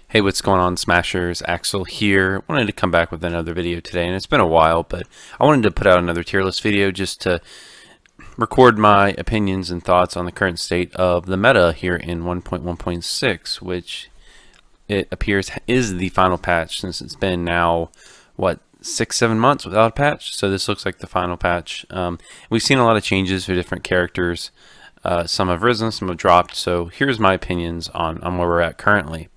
Hey, what's going on, Smashers? Axel here. Wanted to come back with another video today, and it's been a while, but I wanted to put out another tier list video just to record my opinions and thoughts on the current state of the meta here in 1.1.6, which it appears is the final patch since it's been now, what, 6-7 months without a patch. So this looks like the final patch. We've seen a lot of changes for different characters. Some have risen, some have dropped. So here's my opinions on where we're at currently.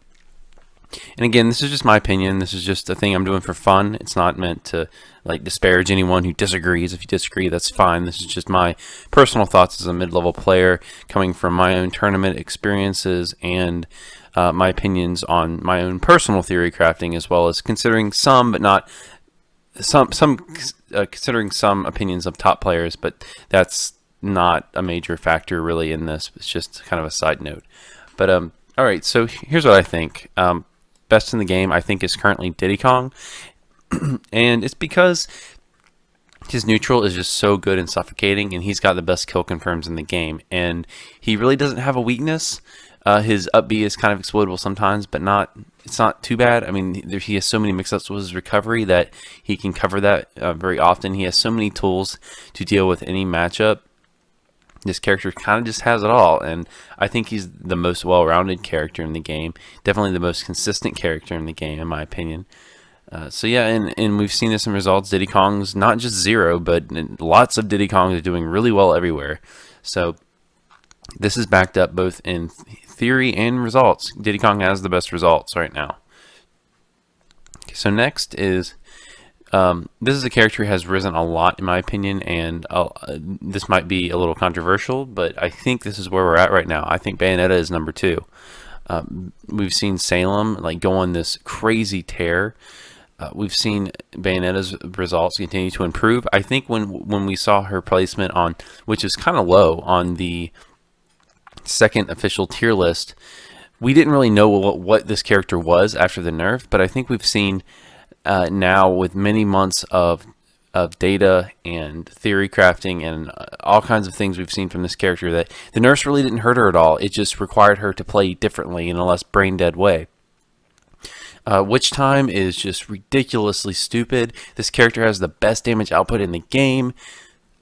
And again, this is just my opinion. This is just a thing I'm doing for fun. It's not meant to like disparage anyone who disagrees. If you disagree, that's fine. This is just my personal thoughts as a mid-level player, coming from my own tournament experiences and my opinions on my own personal theory crafting, as well as considering some, but not considering some opinions of top players. But that's not a major factor really in this. It's just kind of a side note. But all right. So here's what I think. Best in the game, I think, is currently Diddy Kong, and it's because his neutral is just so good and suffocating, and he's got the best kill confirms in the game, and he really doesn't have a weakness. His up B is kind of exploitable sometimes, but it's not too bad. I mean, he has so many mix-ups with his recovery that he can cover that very often. He has so many tools to deal with any matchup. This character kind of just has it all, and I think he's the most well-rounded character in the game. Definitely the most consistent character in the game, in my opinion. So yeah, and we've seen this in results. Diddy Kong's not just zero, but lots of Diddy Kongs are doing really well everywhere. So this is backed up both in theory and results. Diddy Kong has the best results right now. Okay, so next is... this is a character who has risen a lot, in my opinion, and this might be a little controversial, but I think this is where we're at right now. I think Bayonetta is number 2. We've seen Salem go on this crazy tear. We've seen Bayonetta's results continue to improve. I think when we saw her placement on, which is kind of low, on the second official tier list, we didn't really know what this character was after the nerf, but I think we've seen... now with many months of data and theory crafting and all kinds of things we've seen from this character, that the nerfs really didn't hurt her at all. It just required her to play differently in a less brain dead way. Witch time is just ridiculously stupid. This character has the best damage output in the game.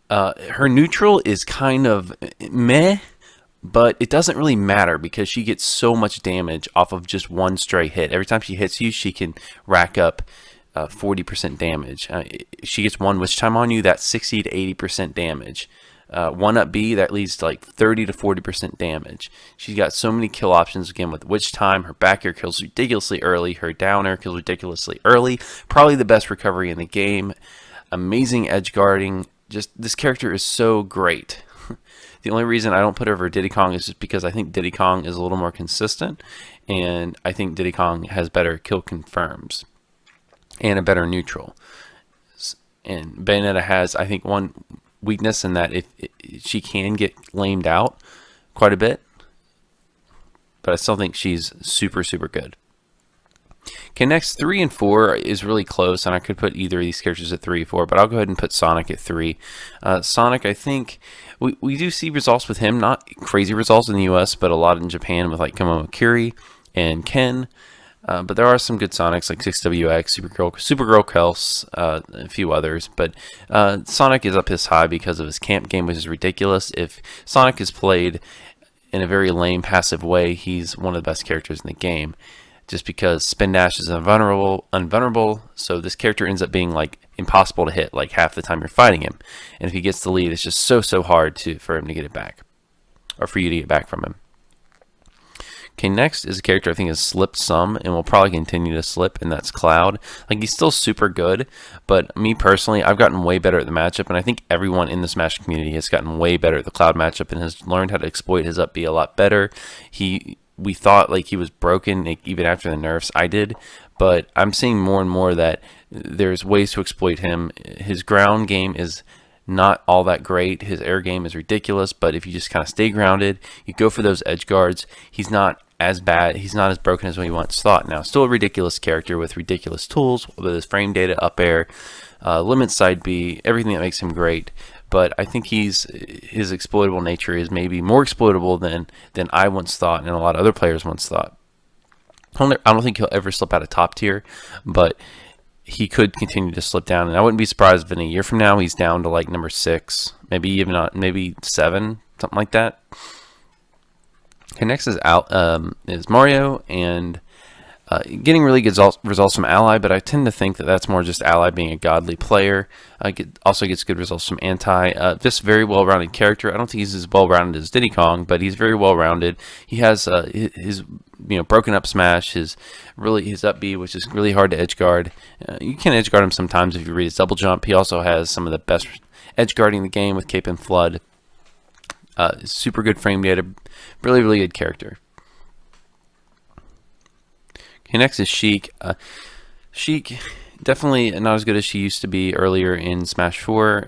Her neutral is kind of meh, but it doesn't really matter because she gets so much damage off of just one stray hit. Every time she hits you, she can rack up 40% damage. She gets one witch time on you, that's 60 to 80% damage. One up B, that leads to like 30 to 40% damage. She's got so many kill options again with witch time. Her back air kills ridiculously early. Her down air kills ridiculously early. Probably the best recovery in the game. Amazing edge guarding. Just this character is so great. The only reason I don't put her over Diddy Kong is just because I think Diddy Kong is a little more consistent, and I think Diddy Kong has better kill confirms and a better neutral. And Bayonetta has, I think, one weakness in that if she can get lamed out quite a bit, but I still think she's super, super good. Okay, next 3 and 4 is really close, and I could put either of these characters at 3 or 4, but I'll go ahead and put Sonic at 3. Sonic, I think we do see results with him, not crazy results in the US, but a lot in Japan with like Kamomokiri and Ken. But there are some good Sonics like 6WX, Supergirl Kels, a few others. But Sonic is up this high because of his camp game, which is ridiculous. If Sonic is played in a very lame, passive way, he's one of the best characters in the game. Just because spin dash is unvulnerable, so this character ends up being like impossible to hit like half the time you're fighting him. And if he gets the lead, it's just so hard for him to get it back, or for you to get back from him. Okay, next is a character I think has slipped some and will probably continue to slip, and that's Cloud. Like, he's still super good, but me personally, I've gotten way better at the matchup, and I think everyone in the Smash community has gotten way better at the Cloud matchup and has learned how to exploit his up B a lot better. We thought like he was broken like, even after the nerfs. I did, but I'm seeing more and more that there's ways to exploit him. His ground game is not all that great. His air game is ridiculous, but if you just kind of stay grounded, you go for those edge guards, he's not as bad. He's not as broken as we once thought. Now, still a ridiculous character with ridiculous tools, with his frame data, up air, limit side B, everything that makes him great. But I think his exploitable nature is maybe more exploitable than I once thought and a lot of other players once thought. I don't think he'll ever slip out of top tier, but he could continue to slip down, and I wouldn't be surprised if in a year from now he's down to like number 6, maybe even not, maybe 7, something like that. Okay, next is Mario, and getting really good results from Ally, but I tend to think that that's more just Ally being a godly player. Also gets good results from Anti. Just very well-rounded character. I don't think he's as well-rounded as Diddy Kong, but he's very well-rounded. He has his broken up smash, his up B, which is really hard to edge guard. You can edge guard him sometimes if you read his double jump. He also has some of the best edge guarding in the game with Cape and Flood. Super good frame data. Really, really good character. Okay, next is Sheik. Sheik, definitely not as good as she used to be earlier in Smash 4.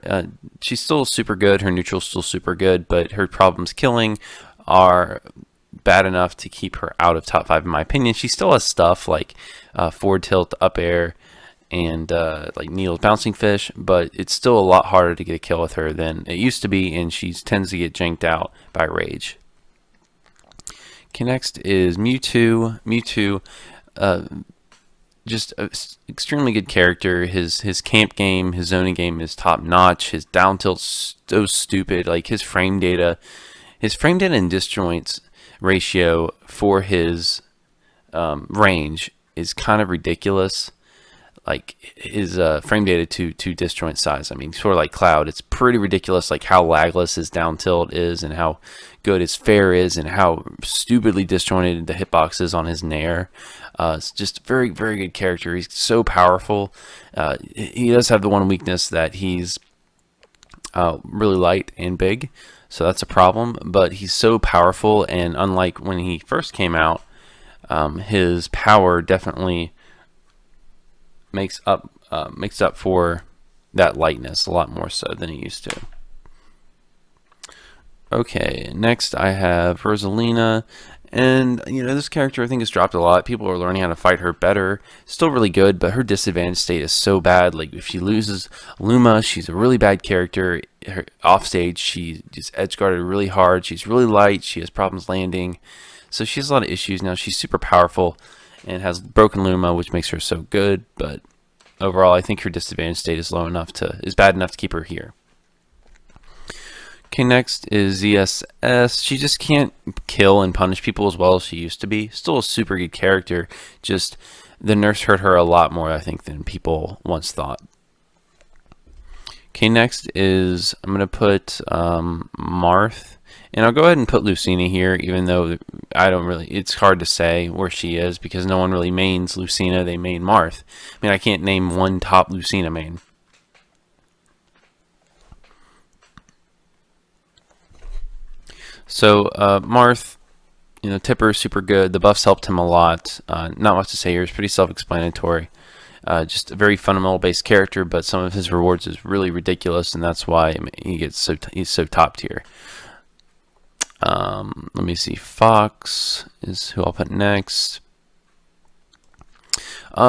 She's still super good. Her neutral's still super good, but her problems killing are bad enough to keep her out of top 5 in my opinion. She still has stuff like forward tilt, up air, and like Neil's bouncing fish, but it's still a lot harder to get a kill with her than it used to be, and she tends to get janked out by Rage. Okay, next is Mewtwo. Mewtwo, just an extremely good character. His camp game, his zoning game is top notch. His down tilt's so stupid. Like his frame data and disjoints ratio for his range is kind of ridiculous. Like his frame data to disjoint size, I mean, sort of like Cloud, it's pretty ridiculous, like how lagless his down tilt is and how good his fair is and how stupidly disjointed the hitbox is on his nair. It's just a very, very good character. He's so powerful. He does have the one weakness that he's really light and big, so that's a problem, but he's so powerful, and unlike when he first came out, his power definitely makes up for that lightness a lot more so than he used to. Okay, next I have Rosalina, and this character I think has dropped a lot. People are learning how to fight her better. Still really good, but her disadvantage state is so bad. Like if she loses Luma, she's a really bad character. Her offstage, she just edge guarded really hard. She's really light. She has problems landing, so she has a lot of issues now. She's super powerful and has broken Luma, which makes her so good, but overall I think her disadvantage state is bad enough to keep her here. Okay, next is ZSS. She just can't kill and punish people as well as she used to be. Still a super good character, just the nerfs hurt her a lot more, I think, than people once thought. Okay, next is, I'm going to put Marth. And I'll go ahead and put Lucina here, even though it's hard to say where she is because no one really mains Lucina, they main Marth. I mean, I can't name one top Lucina main. So, Marth, Tipper is super good. The buffs helped him a lot. Not much to say here. It's pretty self-explanatory. Just a very fundamental-based character, but some of his rewards is really ridiculous, and that's why he's so top tier. Let me see. Fox is who I'll put next.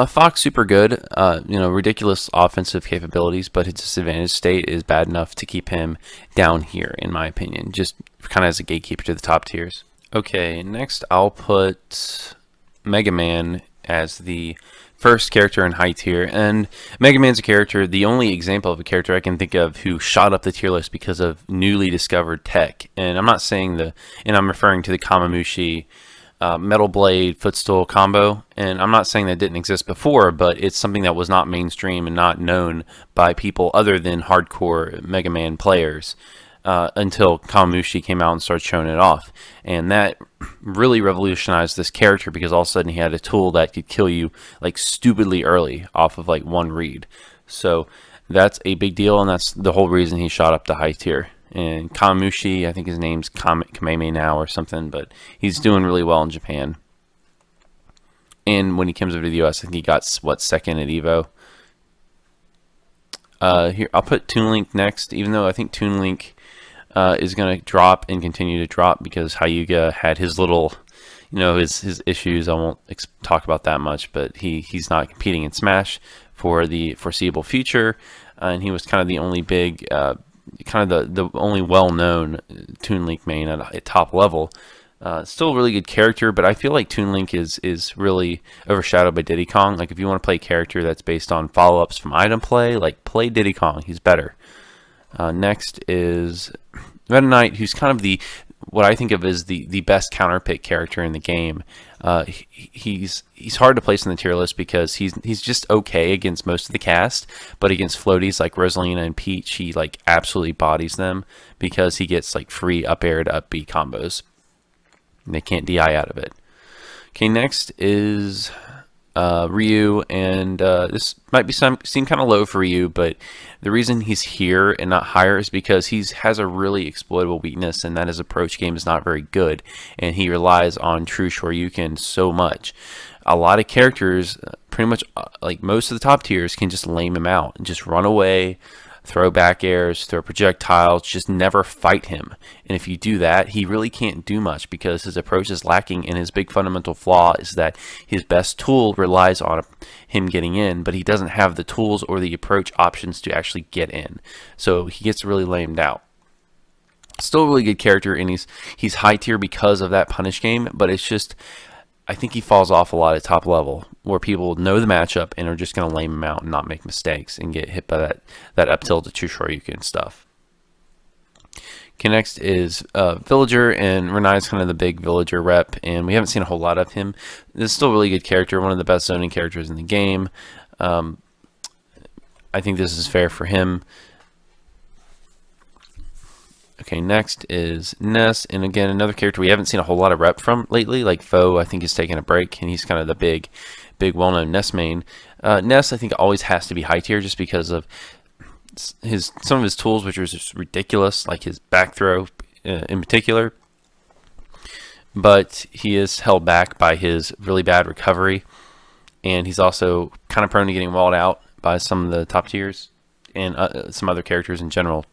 Fox super good. Ridiculous offensive capabilities, but his disadvantage state is bad enough to keep him down here, in my opinion. Just kind of as a gatekeeper to the top tiers. Okay, next I'll put Mega Man as the first character in high tier, and Mega Man's a character, the only example of a character I can think of who shot up the tier list because of newly discovered tech. And I'm not saying I'm referring to the Kamamushi Metal Blade Footstool combo, and I'm not saying that didn't exist before, but it's something that was not mainstream and not known by people other than hardcore Mega Man players until Kamamushi came out and started showing it off. And that really revolutionized this character because all of a sudden he had a tool that could kill you like stupidly early off of like one read. So that's a big deal, and that's the whole reason he shot up to high tier. And Kamamushi, I think his name's Kameme now or something, but he's doing really well in Japan. And when he comes over to the US, I think he got, second at EVO. Here, I'll put Toon Link next, even though I think Toon Link is going to drop and continue to drop because Hyuga had his little, his issues. I won't talk about that much, but he's not competing in Smash for the foreseeable future, and he was kind of the only big... the only well-known Toon Link main at a top level. Still a really good character, but I feel like Toon Link is really overshadowed by Diddy Kong. Like if you want to play a character that's based on follow-ups from item play, like play Diddy Kong. He's better. Next is Meta Knight, who's kind of what I think of as the best counter pick character in the game. He's hard to place in the tier list because he's just okay against most of the cast, but against floaties like Rosalina and Peach, he like absolutely bodies them because he gets like free up air to up B combos. And they can't DI out of it. Okay, next is Ryu, and this might seem kind of low for Ryu, but the reason he's here and not higher is because he has a really exploitable weakness, and that his approach game is not very good, and he relies on True Shoryuken so much. A lot of characters, pretty much like most of the top tiers, can just lame him out and just run away, throw back airs, throw projectiles, just never fight him. And if you do that, he really can't do much because his approach is lacking, and his big fundamental flaw is that his best tool relies on him getting in, but he doesn't have the tools or the approach options to actually get in. So he gets really lamed out. Still a really good character, and he's high tier because of that punish game, but it's just, I think he falls off a lot at top level, where people know the matchup and are just going to lame him out and not make mistakes and get hit by that up tilt to True Shoryuken stuff. Okay, next is Villager, and Renai's kind of the big Villager rep, and we haven't seen a whole lot of him. This is still a really good character, one of the best zoning characters in the game. I think this is fair for him. Okay, next is Ness, and again, another character we haven't seen a whole lot of rep from lately. Like Foe, I think, is taking a break, and he's kind of the big well-known Ness main. Ness, I think, always has to be high tier just because of some of his tools, which are just ridiculous, like his back throw in particular. But he is held back by his really bad recovery, and he's also kind of prone to getting walled out by some of the top tiers and some other characters in general.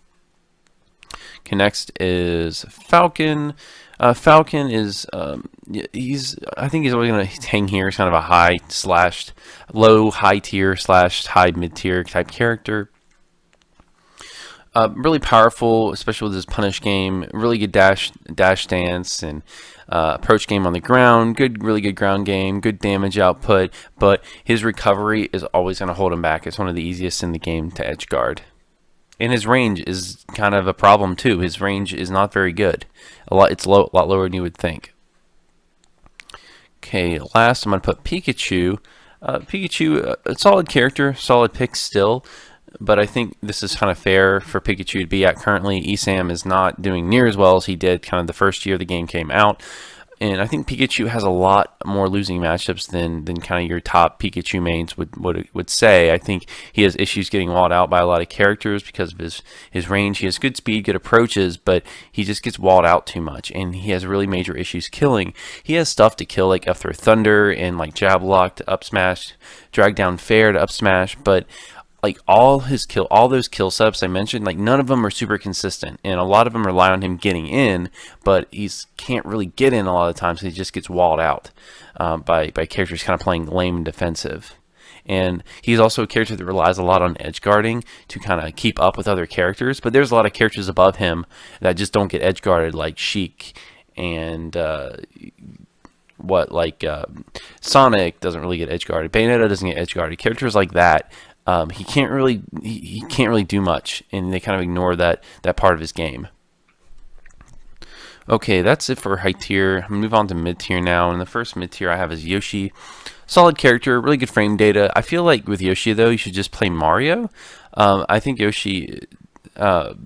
Okay, next is Falcon. Falcon is I think he's always going to hang here. He's kind of a low high tier / high mid tier type character. Really powerful, especially with his punish game. Really good dash dance and approach game on the ground. Really good ground game. Good damage output. But his recovery is always going to hold him back. It's one of the easiest in the game to edge guard. And his range is kind of a problem too. His range is not very good. It's a lot lower than you would think. Okay, last I'm going to put Pikachu. Pikachu, a solid character, solid pick still, but I think this is kind of fair for Pikachu to be at currently. ESAM is not doing near as well as he did kind of the first year the game came out. And I think Pikachu has a lot more losing matchups than kind of your top Pikachu mains would say. I think he has issues getting walled out by a lot of characters because of his range. He has good speed, good approaches, but he just gets walled out too much, and he has really major issues killing. He has stuff to kill like Up Throw Thunder and like Jab Lock to up smash, Drag Down Fair to up smash, but like all those kill setups I mentioned, like none of them are super consistent, and a lot of them rely on him getting in, but he can't really get in a lot of the times. So he just gets walled out by characters kind of playing lame and defensive. And he's also a character that relies a lot on edge guarding to kind of keep up with other characters, but there's a lot of characters above him that just don't get edge guarded, like Sheik and Sonic doesn't really get edge guarded. Bayonetta doesn't get edge guarded. Characters like that. He can't really do much, and they kind of ignore that part of his game. Okay, that's it for high tier. I'm gonna move on to mid tier now, and the first mid tier I have is Yoshi. Solid character, really good frame data. I feel like with Yoshi though, you should just play Mario. I think Yoshi has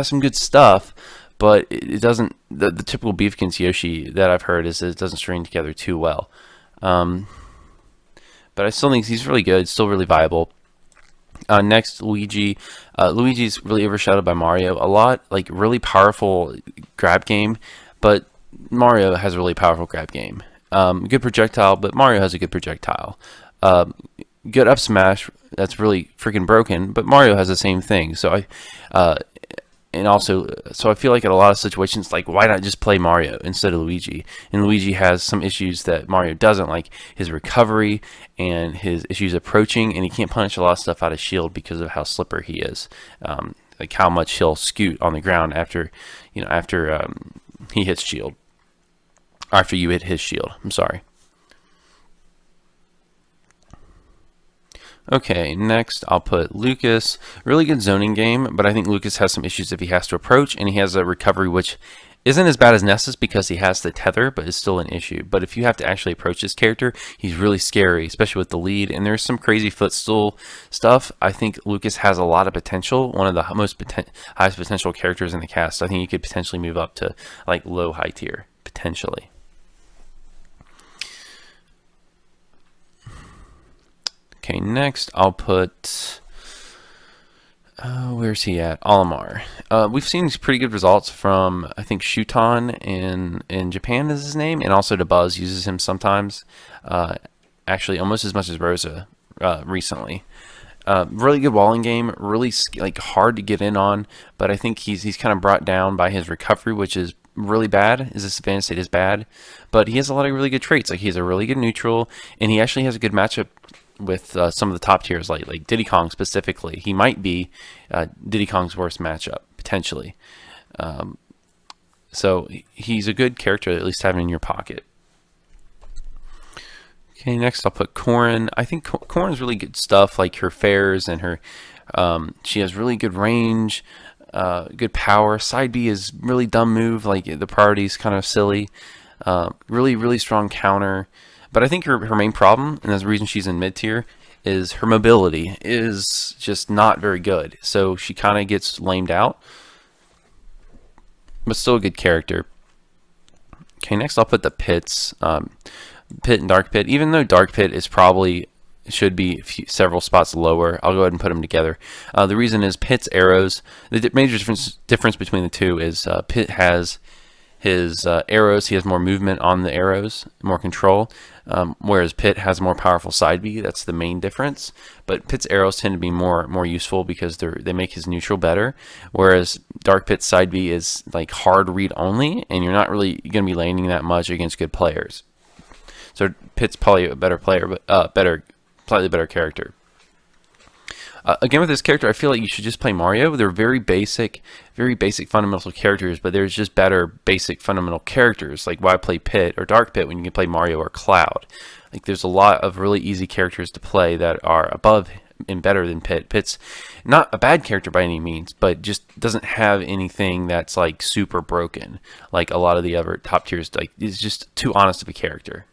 some good stuff, but it doesn't. The typical beef against Yoshi that I've heard is that it doesn't string together too well. But I still think he's really good, still really viable. Next, Luigi. Luigi's really overshadowed by Mario a lot. Like really powerful grab game, but Mario has a really powerful grab game. Good projectile, but Mario has a good projectile. Good up smash. That's really freaking broken, but Mario has the same thing. So I feel like in a lot of situations, like why not just play Mario instead of Luigi? And Luigi has some issues that Mario doesn't, like his recovery and his issues approaching, and he can't punish a lot of stuff out of shield because of how slipper he is. Like how much he'll scoot on the ground after he hits shield. After you hit his shield. I'm sorry. Okay, next I'll put Lucas. Really good zoning game, but I think Lucas has some issues if he has to approach, and he has a recovery which isn't as bad as Nessus because he has the tether, but is still an issue. But if you have to actually approach this character, he's really scary, especially with the lead, and there's some crazy footstool stuff. I think Lucas has a lot of potential, one of the highest potential characters in the cast. I think he could potentially move up to like low high tier, potentially. Okay, next I'll put, where's he at? Olimar. We've seen pretty good results from, I think, Shuton in Japan is his name, and also DeBuzz uses him sometimes. Actually, almost as much as Rosa recently. Really good walling game, really like hard to get in on, but I think he's kind of brought down by his recovery, which is really bad. His disadvantage state is bad, but he has a lot of really good traits. Like, he's a really good neutral, and he actually has a good matchup with some of the top tiers, like Diddy Kong specifically. He might be Diddy Kong's worst matchup, potentially. So he's a good character to at least have in your pocket. Okay, next I'll put Corrin. I think Corrin's really good stuff, like her fairs and her, she has really good range, good power. Side B is really dumb move, like the priority's kind of silly. Really strong counter. But I think her main problem, and that's the reason she's in mid tier, is her mobility is just not very good. So she kind of gets lamed out, but still a good character. Okay, next I'll put the Pits, Pit and Dark Pit. Even though Dark Pit is probably should be several spots lower, I'll go ahead and put them together. The reason is Pit's arrows. The major difference between the two is Pit has his arrows, he has more movement on the arrows, more control, whereas Pit has more powerful side B. That's the main difference. But Pit's arrows tend to be more useful because they make his neutral better, whereas Dark Pit's side B is like hard read only, and you're not really going to be landing that much against good players. So Pit's probably a better player, but slightly better character. Again, with this character, I feel like you should just play Mario. They're very basic fundamental characters, but there's just better basic fundamental characters. Like, why play Pit or Dark Pit when you can play Mario or Cloud? Like, there's a lot of really easy characters to play that are above and better than Pit. Pit's not a bad character by any means, but just doesn't have anything that's like super broken. Like a lot of the other top tiers, like, it's just too honest of a character.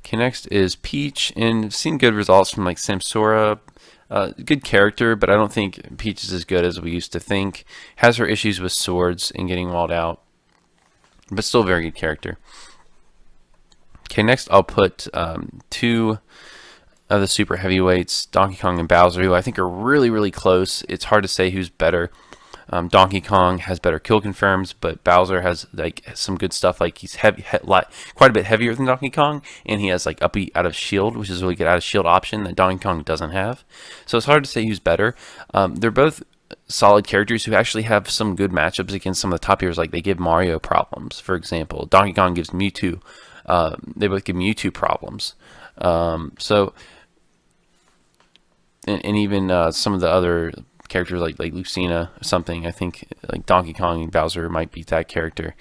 Okay, next is Peach, and I've seen good results from like Samsora. Good character, but I don't think Peach is as good as we used to think. Has her issues with swords and getting walled out, but still a very good character. Okay, next I'll put two of the super heavyweights, Donkey Kong and Bowser, who I think are really close. It's hard to say who's better. Donkey Kong has better kill confirms, but Bowser has like some good stuff. Like, he's quite a bit heavier than Donkey Kong, and he has like up B out of shield, which is a really good out of shield option that Donkey Kong doesn't have. So it's hard to say who's better. They're both solid characters who actually have some good matchups against some of the top tiers. Like, they give Mario problems, for example. Donkey Kong gives Mewtwo. They both give Mewtwo problems. And even some of the other characters like Lucina or something, I think like Donkey Kong and Bowser might beat that character.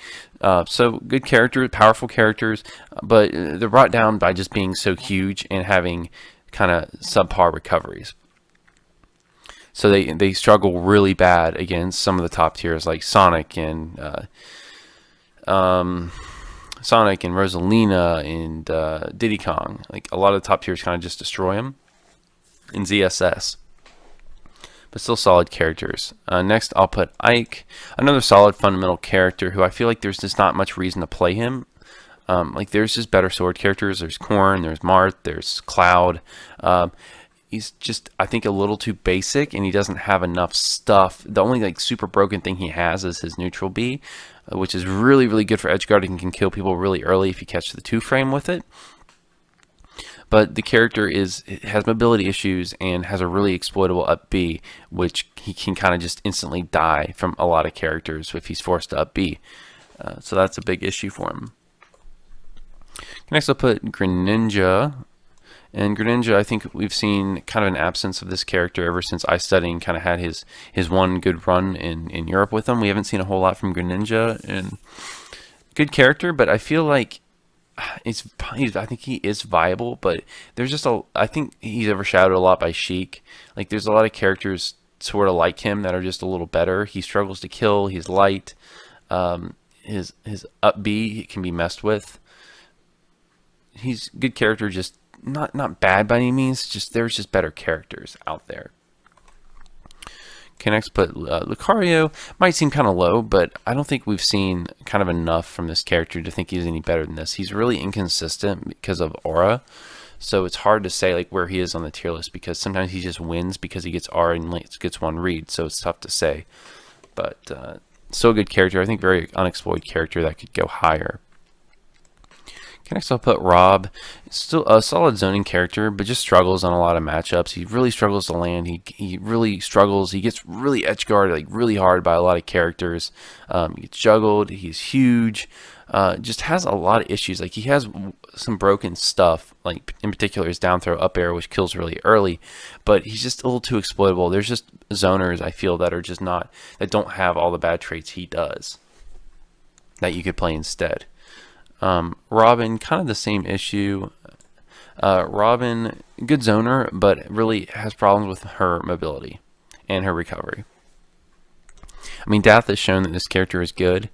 So good characters, powerful characters, but they're brought down by just being so huge and having kind of subpar recoveries. So they struggle really bad against some of the top tiers like Sonic and Rosalina and Diddy Kong. Like, a lot of the top tiers kind of just destroy them in ZSS. But still solid characters. Next, I'll put Ike, another solid fundamental character who I feel like there's just not much reason to play him. Like, there's just better sword characters. There's Corn, there's Marth, there's Cloud. He's just, I think, a little too basic, and he doesn't have enough stuff. The only like super broken thing he has is his neutral B, which is really good for edgeguard and can kill people really early if you catch the 2-frame with it. But the character has mobility issues and has a really exploitable up B, which he can kind of just instantly die from a lot of characters if he's forced to up B. So that's a big issue for him. Next, I'll put Greninja. And Greninja, I think we've seen kind of an absence of this character ever since iStudying kind of had his one good run in Europe with him. We haven't seen a whole lot from Greninja, and good character, but I feel like I think he is viable, but there's just I think he's overshadowed a lot by Sheik. Like there's a lot of characters sort of like him that are just a little better. He struggles to kill. He's light. His up B can be messed with. He's a good character, just not bad by any means. Just there's just better characters out there. Okay, next put Lucario. Might seem kind of low, but I don't think we've seen kind of enough from this character to think he's any better than this. He's really inconsistent because of aura, so it's hard to say like where he is on the tier list because sometimes he just wins because he gets aura and gets one read, so it's tough to say. But still a good character. I think very unexploited character that could go higher. Next I'll put Rob. Still a solid zoning character, but just struggles on a lot of matchups. He really struggles to land. He really struggles. He gets really edge guarded like really hard by a lot of characters. He gets juggled. He's huge. Just has a lot of issues. Like he has some broken stuff. Like in particular his down throw up air, which kills really early. But he's just a little too exploitable. There's just zoners I feel that are just not, that don't have all the bad traits he does that you could play instead. Robin, kind of the same issue. Robin, good zoner, but really has problems with her mobility and her recovery. I mean, Dath has shown that this character is good,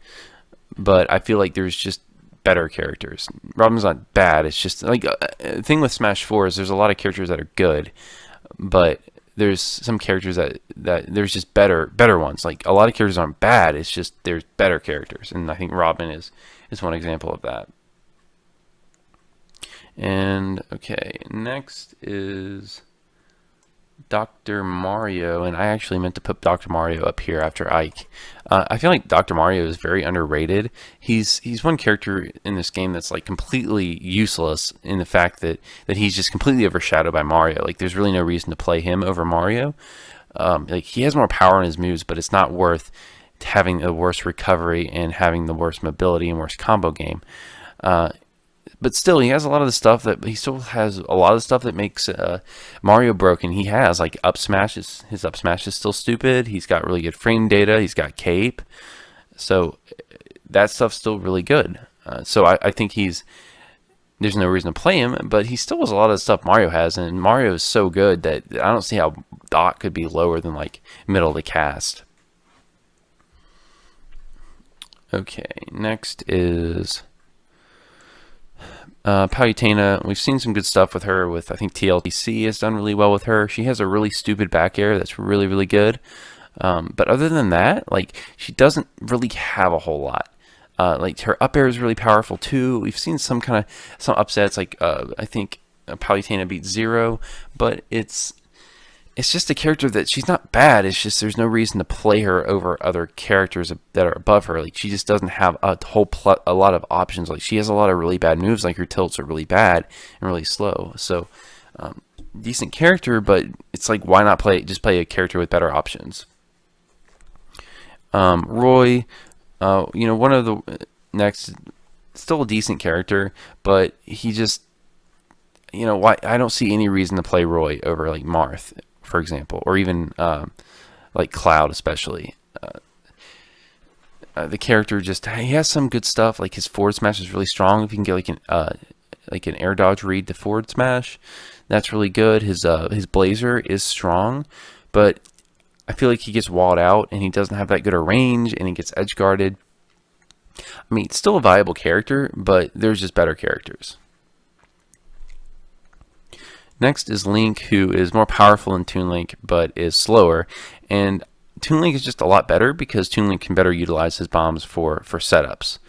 but I feel like there's just better characters. Robin's not bad. It's just like the thing with Smash 4 is there's a lot of characters that are good, but there's some characters that there's just better ones. Like a lot of characters aren't bad. It's just there's better characters, and I think Robin is one example of that. And okay, next is Dr. Mario, and I actually meant to put Dr. Mario up here after Ike. I feel like Dr. Mario is very underrated. He's one character in this game that's like completely useless in the fact that he's just completely overshadowed by Mario. Like there's really no reason to play him over Mario. Like he has more power in his moves, but it's not worth having the worst recovery and having the worst mobility and worst combo game. But still, he has a lot of the stuff that he still has a lot of stuff that makes Mario broken. He has like up smash. His up smash is still stupid. He's got really good frame data. He's got cape, so that stuff's still really good. So I think there's no reason to play him, but he still has a lot of the stuff Mario has, and Mario is so good that I don't see how Doc could be lower than like middle of the cast. Okay, next is Palutena. We've seen some good stuff with her. I think TLTC has done really well with her. She has a really stupid back air that's really, really good. But other than that, like she doesn't really have a whole lot. Like her up air is really powerful too. We've seen some upsets. Like I think Palutena beat Zero, but it's just a character that she's not bad. It's just there's no reason to play her over other characters that are above her. Like she just doesn't have a lot of options. Like she has a lot of really bad moves. Like her tilts are really bad and really slow. So decent character, but it's like why not just play a character with better options? Roy, one of the next, still a decent character, but he just, why I don't see any reason to play Roy over like Marth, for example, or even like Cloud especially. The character he has some good stuff. Like his forward smash is really strong. If you can get like an air dodge read to forward smash, that's really good. His Blazer is strong, but I feel like he gets walled out and he doesn't have that good a range and he gets edge guarded. I mean, it's still a viable character, but there's just better characters. Next is Link, who is more powerful than Toon Link, but is slower. And Toon Link is just a lot better because Toon Link can better utilize his bombs for setups.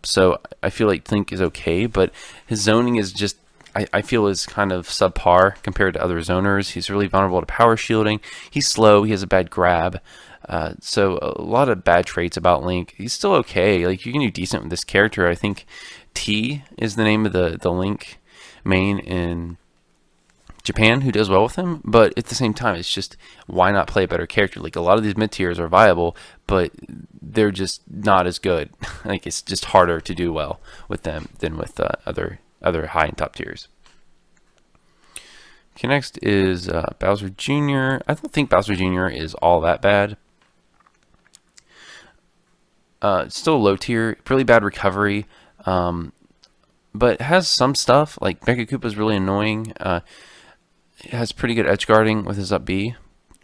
So I feel like Link is okay, but his zoning is just, I feel is kind of subpar compared to other zoners. He's really vulnerable to power shielding. He's slow. He has a bad grab. So a lot of bad traits about Link. He's still okay. Like you can do decent with this character. I think T is the name of the Link main in Japan who does well with him, but at the same time it's just why not play a better character? Like a lot of these mid tiers are viable, but they're just not as good. Like it's just harder to do well with them than with other high and top tiers. Okay, next is Bowser Jr. I don't think Bowser Jr. is all that bad. Still low tier, really bad recovery, but has some stuff. Like Mecha Koopa is really annoying. Has pretty good edge guarding with his up B,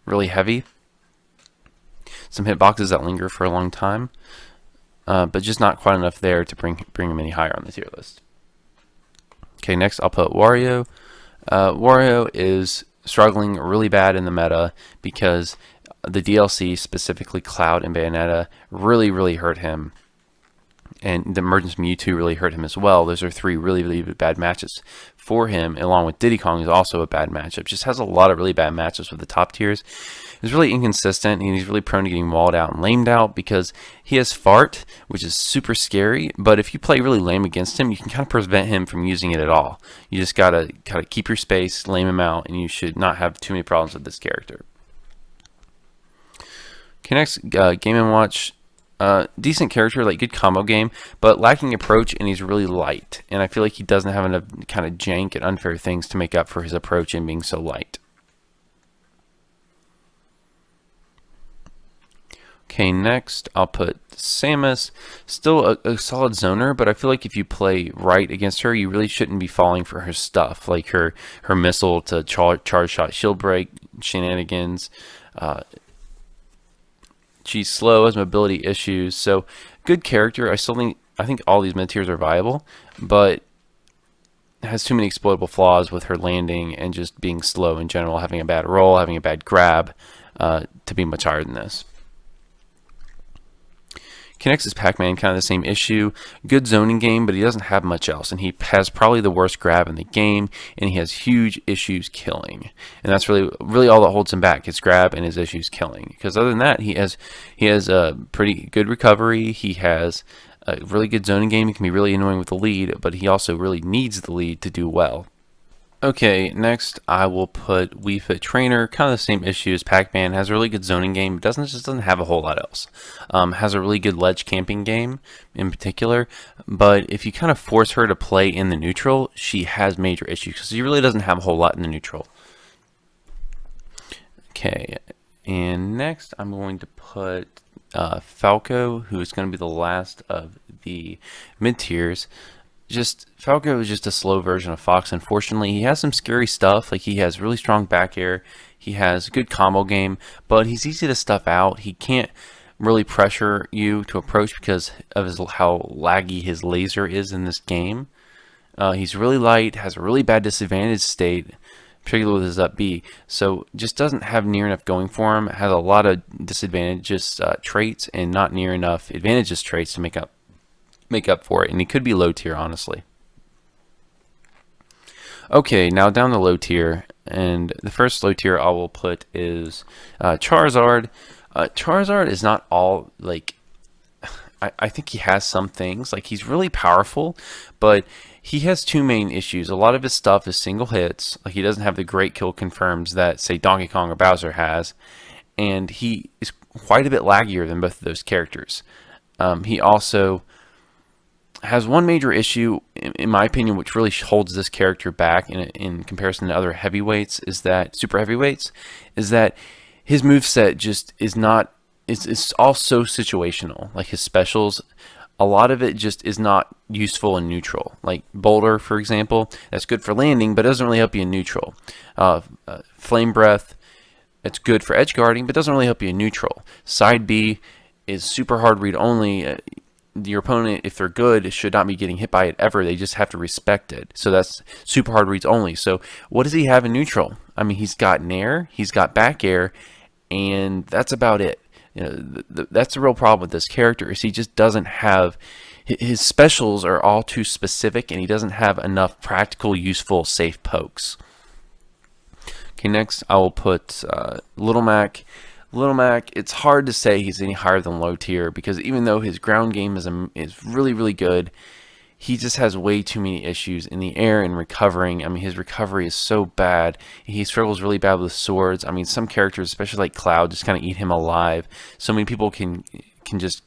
really heavy. Some hitboxes that linger for a long time, but just not quite enough there to bring him any higher on the tier list. Okay, next I'll put Wario. Wario is struggling really bad in the meta because the DLC, specifically Cloud and Bayonetta, really hurt him. And the emergence of Mewtwo really hurt him as well. Those are three really bad matches for him, along with Diddy Kong is also a bad matchup. Just has a lot of really bad matches with the top tiers. He's really inconsistent, and he's really prone to getting walled out and lamed out because he has Fart, which is super scary, but if you play really lame against him, you can kind of prevent him from using it at all. You just gotta keep your space, lame him out, and you should not have too many problems with this character. Okay, next, Game & Watch. Decent character, like good combo game, but lacking approach, and he's really light. And I feel like he doesn't have enough kind of jank and unfair things to make up for his approach and being so light. Okay, next I'll put Samus. Still a solid zoner, but I feel like if you play right against her, you really shouldn't be falling for her stuff, like her missile to charge shot shield break shenanigans. She's slow, has mobility issues, so good character. I think all these mid tiers are viable, but has too many exploitable flaws with her landing and just being slow in general, having a bad roll, having a bad grab, to be much higher than this. Connects is Pac-Man, kind of the same issue. Good zoning game, but he doesn't have much else, and he has probably the worst grab in the game, and he has huge issues killing, and that's really all that holds him back: his grab and his issues killing. Because other than that, he has a pretty good recovery. He has a really good zoning game. He can be really annoying with the lead, but he also really needs the lead to do well. Okay, next I will put Wii Fit Trainer. Kind of the same issue as Pac-Man. Has a really good zoning game, but just doesn't have a whole lot else. Has a really good ledge camping game in particular, but if you kind of force her to play in the neutral, she has major issues because she really doesn't have a whole lot in the neutral. Okay, and next I'm going to put Falco, who is going to be the last of the mid tiers. Falco is just a slow version of Fox. Unfortunately, he has some scary stuff. Like, he has really strong back air. He has a good combo game, but he's easy to stuff out. He can't really pressure you to approach because of how laggy his laser is in this game. He's really light, has a really bad disadvantage state, particularly with his up B. So just doesn't have near enough going for him. Has a lot of disadvantages traits and not near enough advantages traits to make up for it, and he could be low tier, honestly. Okay, now down the low tier, and the first low tier I will put is Charizard. Charizard is not all, like, I think he has some things, like he's really powerful, but he has two main issues. A lot of his stuff is single hits, like he doesn't have the great kill confirms that, say, Donkey Kong or Bowser has, and he is quite a bit laggier than both of those characters. He also has one major issue, in my opinion, which really holds this character back in comparison to other heavyweights, super heavyweights, is that his moveset just is not, it's all so situational. Like his specials, a lot of it just is not useful in neutral. Like Boulder, for example, that's good for landing, but doesn't really help you in neutral. Flame Breath, it's good for edge guarding, but doesn't really help you in neutral. Side B is super hard read only. Your opponent, if they're good, should not be getting hit by it ever. They just have to respect it. So that's super hard reads only. So what does he have in neutral? I mean, he's got nair, he's got back air, and that's about it. You know, that's the real problem with this character, is he just doesn't have, his specials are all too specific, and he doesn't have enough practical, useful, safe pokes. Okay, next I will put Little Mac. Little Mac, it's hard to say he's any higher than low tier, because even though his ground game is really good, he just has way too many issues in the air and recovering. I mean, his recovery is so bad. He struggles really bad with swords. I mean, some characters, especially like Cloud, just kind of eat him alive. So many people can just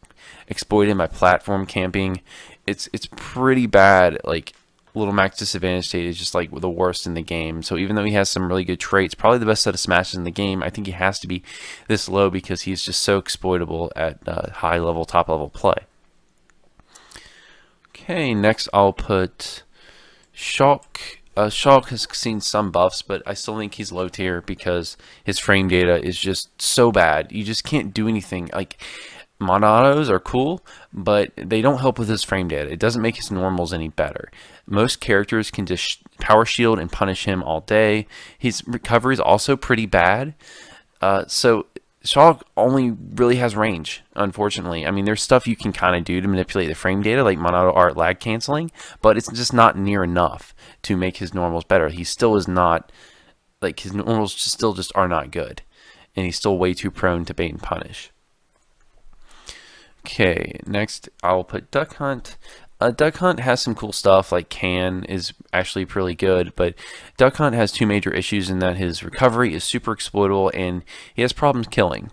exploit him by platform camping. It's pretty bad. Like, little max disadvantage state is just like the worst in the game. So even though he has some really good traits, probably the best set of smashes in the game, I think he has to be this low because he's just so exploitable at high level, top level play. Okay, next I'll put Shulk. Shulk has seen some buffs, but I still think he's low tier because his frame data is just so bad. You just can't do anything. Like, Monatos are cool, but they don't help with his frame data. It doesn't make his normals any better. Most characters can just power shield and punish him all day. His recovery is also pretty bad. So Shulk only really has range, unfortunately. I mean, there's stuff you can kind of do to manipulate the frame data, like Monato art lag canceling, but it's just not near enough to make his normals better. He still is not, like, his normals still just are not good, and he's still way too prone to bait and punish. Okay, next I'll put Duck Hunt. Duck Hunt has some cool stuff, like Can is actually pretty good, but Duck Hunt has two major issues in that his recovery is super exploitable and he has problems killing.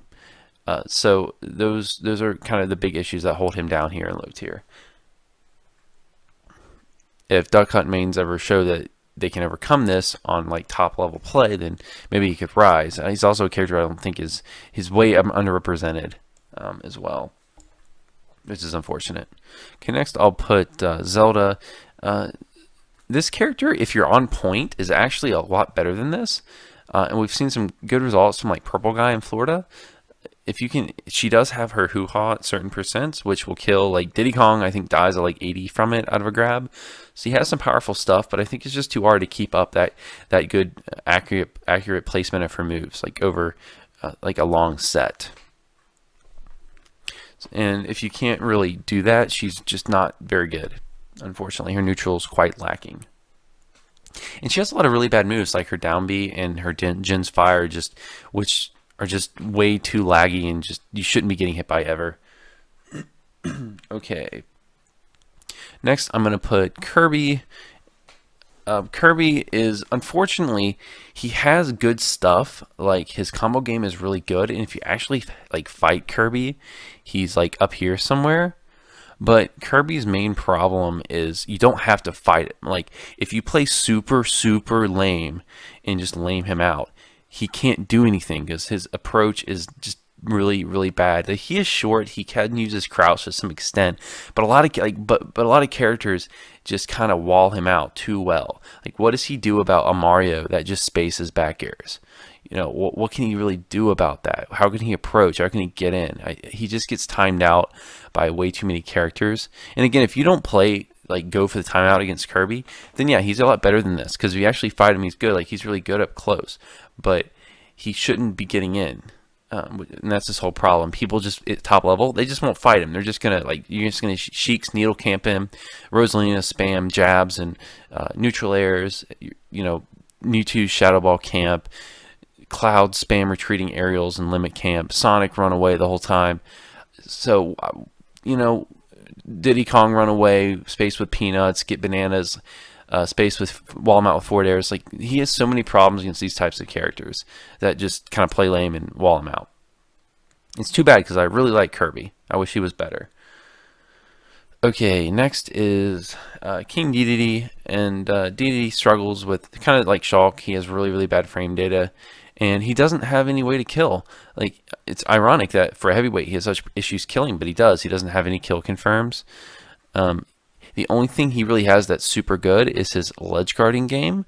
So those are kind of the big issues that hold him down here in low tier. If Duck Hunt mains ever show that they can overcome this on like top level play, then maybe he could rise. He's also a character I don't think he's way underrepresented as well, which is unfortunate. Okay, next I'll put Zelda. This character, if you're on point, is actually a lot better than this. And we've seen some good results from like Purple Guy in Florida. If you can, she does have her hoo-ha at certain percents, which will kill. Like Diddy Kong, I think dies at like 80 from it out of a grab. So he has some powerful stuff, but I think it's just too hard to keep up that good accurate placement of her moves, like over like a long set. And if you can't really do that, she's just not very good. Unfortunately, her neutral is quite lacking. And she has a lot of really bad moves, like her down B and her Jin's Fire, which are just way too laggy and just you shouldn't be getting hit by ever. Okay. Next, I'm going to put Kirby. Kirby is, unfortunately, he has good stuff. Like, his combo game is really good, and if you actually like fight Kirby, he's like up here somewhere. But Kirby's main problem is you don't have to fight him. Like, if you play super lame and just lame him out, he can't do anything because his approach is just really bad. Like, he is short. He can use his crouch to some extent, but a lot of characters just kind of wall him out too well. Like, what does he do about a Mario that just spaces back airs? You know, what can he really do about that? How can he approach? How can he get in? He just gets timed out by way too many characters. And again, if you don't play, like, go for the timeout against Kirby, then yeah, he's a lot better than this. Because if you actually fight him, he's good. Like, he's really good up close. But he shouldn't be getting in. And that's this whole problem. People just at top level, they just won't fight him. They're just gonna you're just gonna Sheik's needle camp him, Rosalina spam jabs and neutral airs. You know, Mewtwo Shadow Ball camp, Cloud spam retreating aerials and limit camp, Sonic run away the whole time. So you know, Diddy Kong run away, space with Peanuts, get bananas. Space with wall him out with forward airs. Like, he has so many problems against these types of characters that just kind of play lame and wall him out. It's too bad because I really like Kirby. I wish he was better. Okay, next is King Dedede, and Dedede struggles with kind of like Shulk. He has really bad frame data, and he doesn't have any way to kill. Like, it's ironic that for a heavyweight he has such issues killing, but he does. He doesn't have any kill confirms. The only thing he really has that's super good is his ledge guarding game,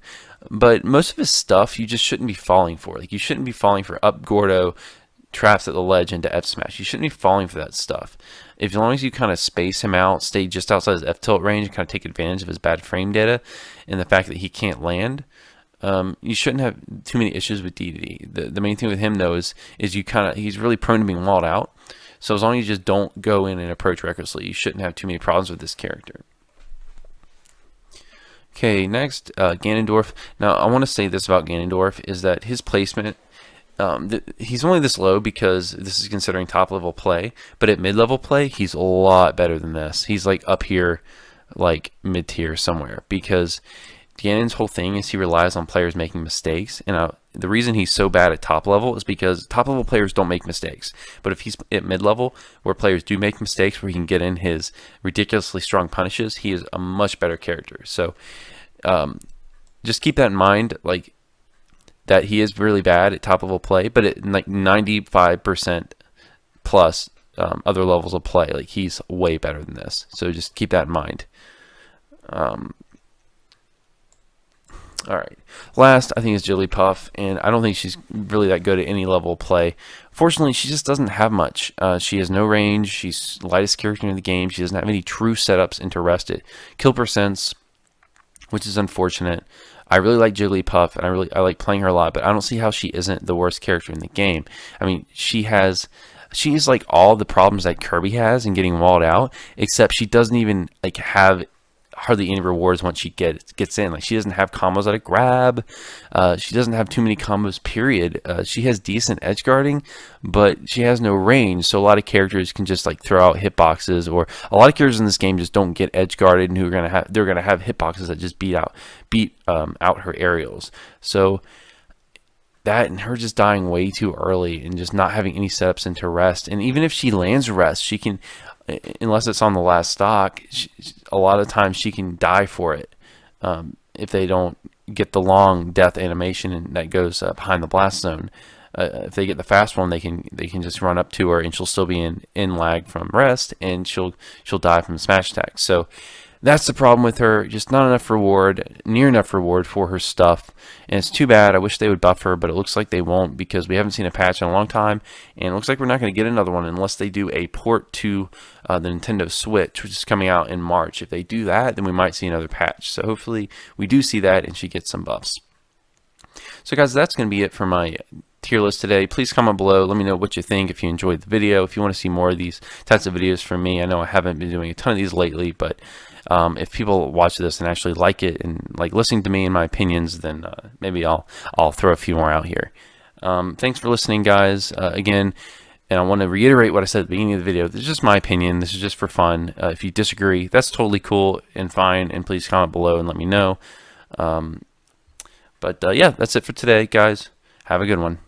but most of his stuff you just shouldn't be falling for. Like, you shouldn't be falling for up Gordo, traps at the ledge into F smash. You shouldn't be falling for that stuff. As long as you kind of space him out, stay just outside his F tilt range, and kind of take advantage of his bad frame data and the fact that he can't land, you shouldn't have too many issues with Dedede. The main thing with him though is he's really prone to being walled out. So as long as you just don't go in and approach recklessly, you shouldn't have too many problems with this character. Okay, next, Ganondorf. Now, I want to say this about Ganondorf, is that his placement, he's only this low because this is considering top-level play, but at mid-level play, he's a lot better than this. He's, like, up here, like, mid-tier somewhere, because Gannon's whole thing is he relies on players making mistakes, and the reason he's so bad at top level is because top level players don't make mistakes. But if he's at mid level, where players do make mistakes, where he can get in his ridiculously strong punishes, he is a much better character. So just keep that in mind, like that he is really bad at top level play, but at like 95% plus other levels of play, like he's way better than this. So just keep that in mind. All right. Last, I think, is Jigglypuff, and I don't think she's really that good at any level of play. Fortunately, she just doesn't have much. She has no range. She's the lightest character in the game. She doesn't have any true setups into rested kill percents, which is unfortunate. I really like Jigglypuff, and I like playing her a lot, but I don't see how she isn't the worst character in the game. I mean, she's like all the problems that Kirby has in getting walled out, except she doesn't even like have hardly any rewards once she gets in. Like, she doesn't have combos at a grab. She doesn't have too many combos, period. She has decent edge guarding, but she has no range. So a lot of characters can just like throw out hitboxes, or a lot of characters in this game just don't get edge guarded, and they're gonna have hitboxes that just beat out her aerials. So that, and her just dying way too early and just not having any setups into rest. And even if she lands rest, she can, unless it's on the last stock, a lot of times she can die for it if they don't get the long death animation and that goes behind the blast zone. If they get the fast one, they can just run up to her, and she'll still be in lag from rest, and she'll die from the smash attack. So that's the problem with her. Just not enough reward, near enough reward for her stuff, and it's too bad. I wish they would buff her, but it looks like they won't, because we haven't seen a patch in a long time, and it looks like we're not going to get another one unless they do a port to the Nintendo Switch, which is coming out in March. If they do that, then we might see another patch. So hopefully we do see that and she gets some buffs. So guys, that's going to be it for my tier list today. Please comment below. Let me know what you think, if you enjoyed the video, if you want to see more of these types of videos from me. I know I haven't been doing a ton of these lately, but if people watch this and actually like it and like listening to me and my opinions, then maybe I'll throw a few more out here. Thanks for listening, guys. Again, and I want to reiterate what I said at the beginning of the video. This is just my opinion. This is just for fun. If you disagree, that's totally cool and fine, and please comment below and let me know. But yeah, that's it for today, guys. Have a good one.